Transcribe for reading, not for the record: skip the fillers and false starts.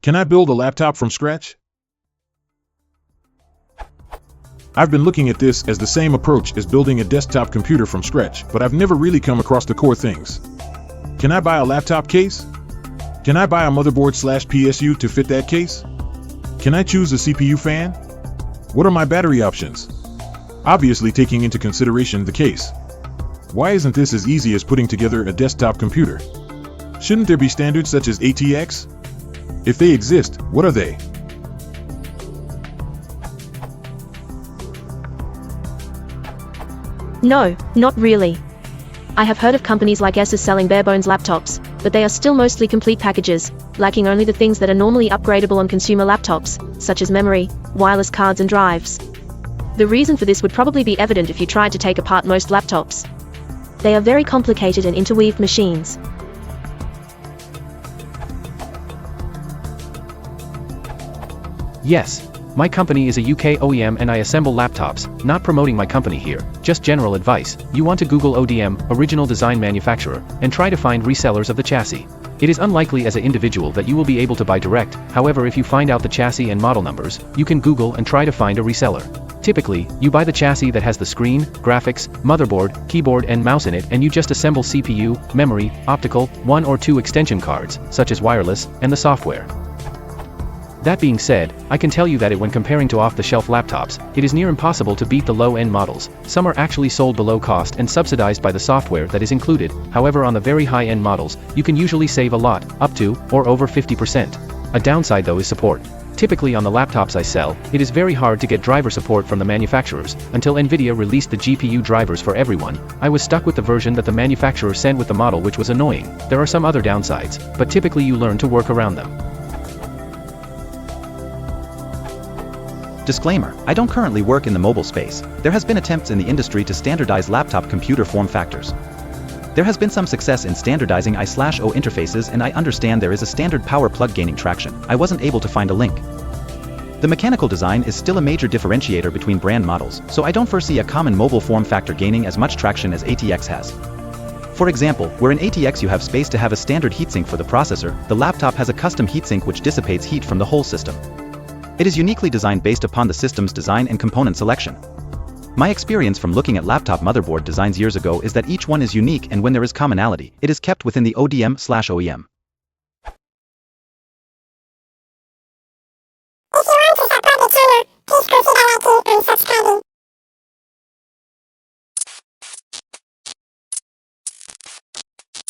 Can I build a laptop from scratch? I've been looking at this as the same approach as building a desktop computer from scratch, but I've never really come across the core things. Can I buy a laptop case? Can I buy a motherboard/PSU to fit that case? Can I choose a CPU fan? What are my battery options? Obviously taking into consideration the case. Why isn't this as easy as putting together a desktop computer? Shouldn't there be standards such as ATX? If they exist, what are they? No, not really. I have heard of companies like Asus selling bare-bones laptops, but they are still mostly complete packages, lacking only the things that are normally upgradable on consumer laptops, such as memory, wireless cards and drives. The reason for this would probably be evident if you tried to take apart most laptops. They are very complicated and interweaved machines. Yes, my company is a UK OEM and I assemble laptops, not promoting my company here, just general advice. You want to Google ODM, Original Design Manufacturer, and try to find resellers of the chassis. It is unlikely as an individual that you will be able to buy direct, however if you find out the chassis and model numbers, you can Google and try to find a reseller. Typically, you buy the chassis that has the screen, graphics, motherboard, keyboard and mouse in it and you just assemble CPU, memory, optical, 1 or 2 extension cards, such as wireless, and the software. That being said, I can tell you that when comparing to off-the-shelf laptops, it is near impossible to beat the low-end models. Some are actually sold below cost and subsidized by the software that is included, however on the very high-end models, you can usually save a lot, up to, or over 50%. A downside though is support. Typically on the laptops I sell, it is very hard to get driver support from the manufacturers. Until Nvidia released the GPU drivers for everyone, I was stuck with the version that the manufacturer sent with the model, which was annoying. There are some other downsides, but typically you learn to work around them. Disclaimer, I don't currently work in the mobile space. There has been attempts in the industry to standardize laptop computer form factors. There has been some success in standardizing I/O interfaces and I understand there is a standard power plug gaining traction. I wasn't able to find a link. The mechanical design is still a major differentiator between brand models, so I don't foresee a common mobile form factor gaining as much traction as ATX has. For example, where in ATX you have space to have a standard heatsink for the processor, the laptop has a custom heatsink which dissipates heat from the whole system. It is uniquely designed based upon the system's design and component selection. My experience from looking at laptop motherboard designs years ago is that each one is unique and when there is commonality, it is kept within the ODM/OEM. If you want to support the channel, please consider liking and subscribing.